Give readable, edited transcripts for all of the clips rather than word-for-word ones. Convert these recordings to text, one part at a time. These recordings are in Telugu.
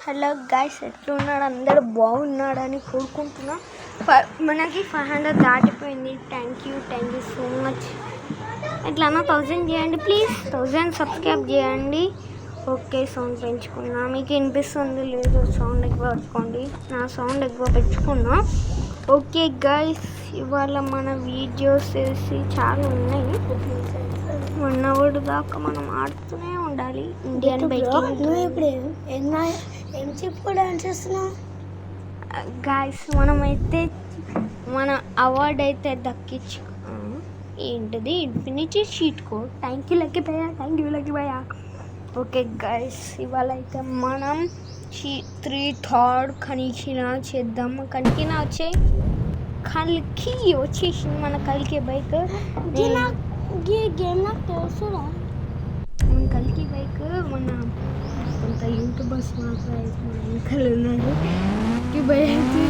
Hello guys, ఎట్లున్నాడు? అందరూ బాగున్నాడని కోరుకుంటున్నా. మనకి 500 దాటిపోయింది. Thank you so much. ఎట్లన్నా 1000 చేయండి ప్లీజ్. 1000 సబ్స్క్రైబ్ చేయండి. ఓకే, సౌండ్ పెంచుకున్నా. మీకు వినిపిస్తుంది లేదు? సౌండ్ ఎక్కువ పెట్టుకోండి. నా సౌండ్ ఎక్కువ పెంచుకున్నా. ఓకే గైస్, ఇవాళ మన వీడియోస్ వేసి చాలా ఉన్నాయి. 1 hour దాకా మనం ఆడుతూనే ఉండాలి. ఇండియన్ బైకింగ్ ఏం చెప్పుకోవడానికి చేస్తున్నావు గాయస్? మనమైతే మన అవార్డు అయితే దక్కించు. ఏంటిది? Infinity sheet code. Thank you lucky భయ్యా. ఓకే గైస్, ఇవాళ అయితే మనం 3 థర్డ్ కనికినా చేద్దాం. కనికినా కలికి వచ్చేసింది మన కలికి బైక్. గేమ్ నాకు తెలుసురా. కలికి బైక్ మన కొంత యూట్యూబర్స్ మాత్రం వెనకాల ఉన్నాడు. కలికి బైక్ అయితే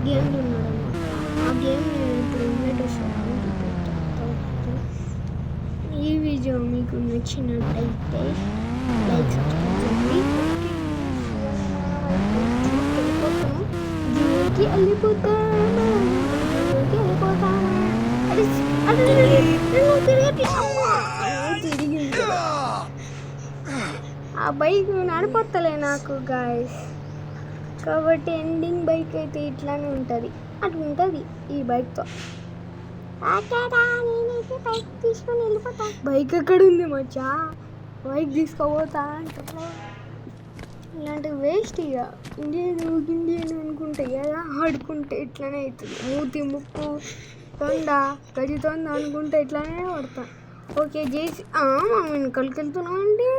గేమ్లు ఉన్నాడు అన్నమాట. ఆ గేమ్ నేను ఇప్పుడు ఇన్వైట్ వస్తాను. ఈ వీడియో మీకు నచ్చినట్టయితే లైక్, సబ్స్క్రైబ్ చేయండి. ఆ బైక్ నడిపోతలే నాకు గాయస్. కాబట్టి ఎండింగ్ బైక్ అయితే ఇట్లానే ఉంటుంది. అట్లుంటుంది ఈ బైక్తో. నేనైతే బైక్ తీసుకొని వెళ్ళిపోతా. బైక్ ఎక్కడ ఉంది మచ్చా? బైక్ తీసుకోపోతా అంటారు. ఇలాంటివి వేస్ట్. ఇక ఇండియన్ అనుకుంటే కదా, ఆడుకుంటే ఇట్లానే అవుతుంది. మూతి ముక్కు గది తొంద అనుకుంటే ఇట్లానే పడతా. ఓకే చేసి మనం వెనకాలకి వెళ్తున్నాం అంటే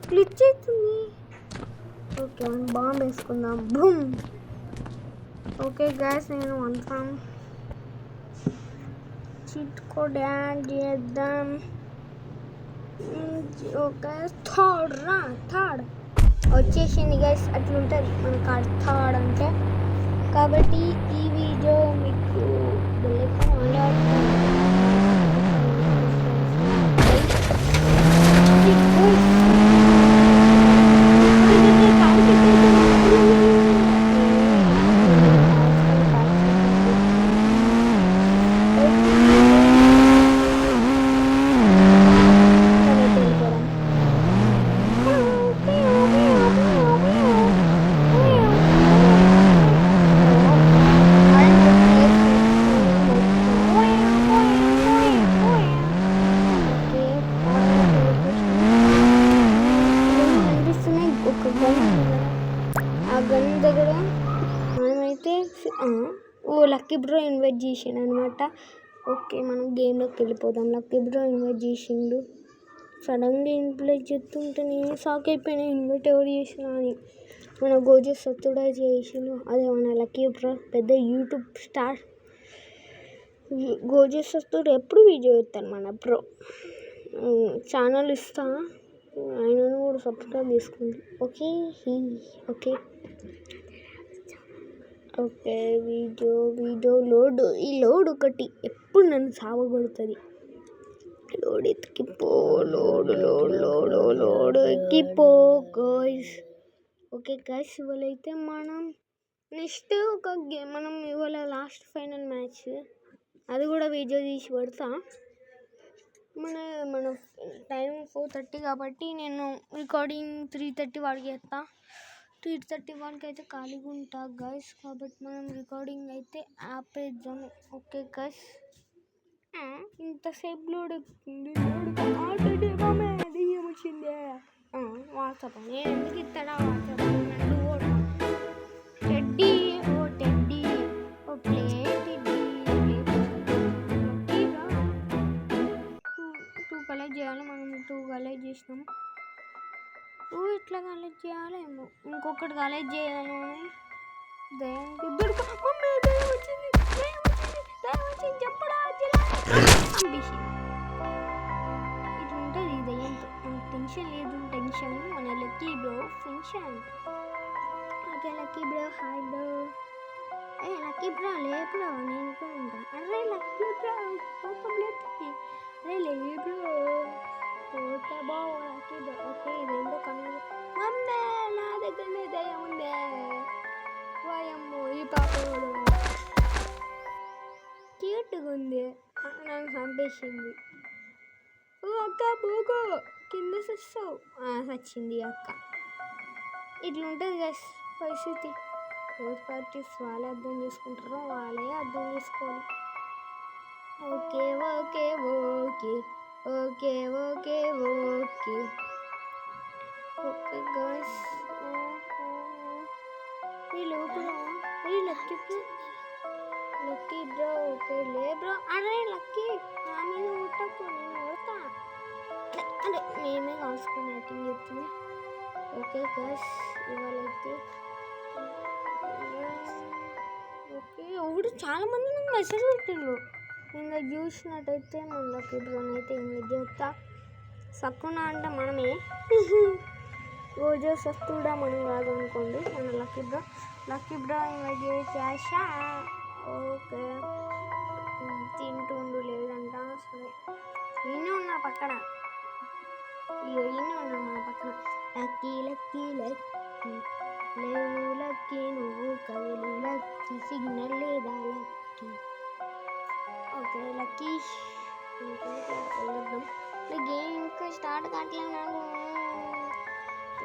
క్లిచ్ అవుతుంది. ఓకే, మనం బాంబు వేసుకుందాం. బూమ్. ఓకే గ్యాస్, నేను అంటాను చీట్ కోడ్ యాడ్ చేద్దాం. ఓకే, థర్డ్ వచ్చేసింది గైస్. అట్లుంటుంది మన కార్డ్ థర్డ్ అంటే. కాబట్టి ఈ వీడియో మీకు ఆ గన్ దగ్గర మనమైతే లక్కీ బ్రో ఇన్వైట్ చేసిండు అనమాట. ఓకే, మనం గేమ్లోకి వెళ్ళిపోదాం. లక్కీ బ్రో ఇన్వైట్ చేసిండు. సడన్గా ఇన్వైట్ చేస్తుంటే నేను షాక్ అయిపోయినా. ఇన్వైట్ ఎవరు చేసినా అని. మన గోజు సత్తుడా చేసిండు. అదే మన లక్కీ బ్రో, పెద్ద యూట్యూబ్ స్టార్. గోజు సత్తుడు ఎప్పుడు వీడియో ఇస్తాను మన బ్రో. ఛానల్ ఇస్తా, ఆయనను కూడా సబ్స్క్రైబ్ చేసుకోండి. Okay okay video load. ఈ లోడ్ ఒకటి ఎప్పుడు నన్ను సావగొడుతుంది. లోడ్ ఎత్తికిపో, లోడ్ ఎక్కిపో గాయ్స్. ఓకే గాయ్స్, ఇవాళ అయితే మనం నెక్స్ట్ ఒక గేమ్, మనం ఇవాళ లాస్ట్ ఫైనల్ మ్యాచ్, అది కూడా వీడియో తీసి పెడతా. మన టైం 4:30 కాబట్టి నేను రికార్డింగ్ 3:30 వాడికి చేస్తా. 3:30 వాడికి అయితే ఖాళీగా ఉంటా గైస్. కాబట్టి మనం రికార్డింగ్ అయితే ఆపేద్దాము. ఓకే గైస్, ఇంతసేపు లోడ్ ఎక్కుతుంది. దెయ్యం వచ్చిందే. వాట్సాప్ నేను ఎందుకు ఇస్తాడా వాట్సాప్? టెడ్డీ ఓ ప్లే కలెక్ట్ చేయాలి. మనం 2 కలెక్ట్ చేసినాం. 2 ఇట్లా కలెక్ట్ చేయాలేమో. ఇంకొకటి కలెక్ట్ చేయాలి. దయ్యానికి వచ్చింది. చెప్పడా ఇట్లా ఉంటుంది దయ్యంతో. మనకు టెన్షన్ లేదు. టెన్షన్ మన లక్కీ బ్రో ఫెన్షన్. Okay lucky bro, hi bro. Lucky bro లేపురా, నేను కూడా ఉంటా. అరే లక్కీ బ్రో కోసం లేపుతుంది. అరే లక్కీ బ్రో పోతే బాగు లక్కీ బ్రో. ఓకే, ఇదేంటో కన్నా మమ్మే నా దగ్గరనే దయ్యం ఉందే వాయమ్మో ఈ పాప కూడా క్యూట్గా ఉంది నన్ను చంపేసింది ఓ అక్క పోకో కింద చస్తావు చచ్చింది అక్క ఇట్లా ఉంటుంది గైస్ పరిస్థితి థర్డ్ పార్టీస్ వాళ్ళే అర్థం చేసుకుంటారో వాళ్ళే అర్థం చేసుకోవాలి okay okay okay okay okay okay okay guys ఈ లోపల ఈ లక్కీ బ్రో ఓకే లే బ్రో అరే లక్కీ నా మీద కొట్టకు నేను కొడతా అంటే మేమే కాల్చుకొని యాక్టింగ్ చెప్తుంది ఓకే గైస్ ఇవాళైతే ఓకే ఒకటి చాలా మంది నాకు మెసేజ్ పెట్టిండ్రు ఇంకా చూసినట్టయితే మన లక్కీ బ్రోని అయితే ఇన్వైట్ చేస్తా సక్కున అంటే మనమే రోజు సస్తుడా మనం కాదు అనుకోండి మన లక్కీ బ్రో ఇన్వైట్ చేసా ఓకే తింటుండు లేదంట సరే ఈయనే ఉన్నా పక్కన ఈయనే ఉన్నా మన పక్కన లక్కీ లక్కీ లక్కీ లేవు లక్కీ నువ్వు కదలు లక్కీ సిగ్నల్ లేదా లక్కీ ఓకే లక్కీ వెళ్దాం గేమ్ ఇంకా స్టార్ట్ కావట్లేదు నాకు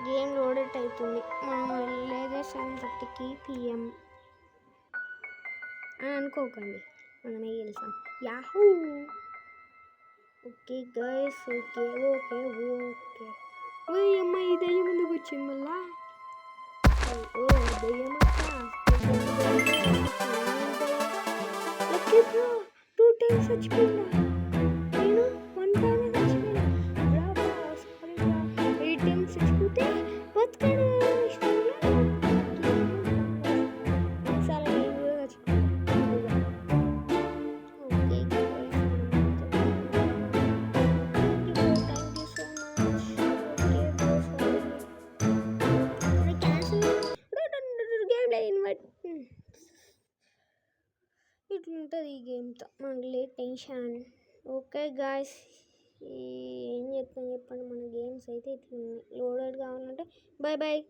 గేమ్ లోడెట్ అవుతుంది మనం వెళ్ళేదే 7:30కి PM అని అనుకోకండి మనమే గెలిచాం yahoo okay guys okay okay okay ఓ అమ్మాయి దయ్యం ముందుకు వచ్చింది మళ్ళా ఓ దయ్యం లక్కీ బ్రో 2 times చచ్చిపోయిందా నేను 1 time చచ్చిపోయినా బ్రా సారీ బ్రా 8 times చచ్చిపోతే బతకడు ఒకసారి నేను కూడా చచ్చిపోయాను okay thank you so much okay bro sorry cancel game invite ఇట్లుంటుంది ఈ గేమ్తో మనకి లేట్ టెన్షన్ ఓకే గాయస్ ఏం చెప్తాను చెప్పండి మన గేమ్స్ అయితే ఇట్లా లోడెడ్ కావాలంటే బాయ్ బాయ్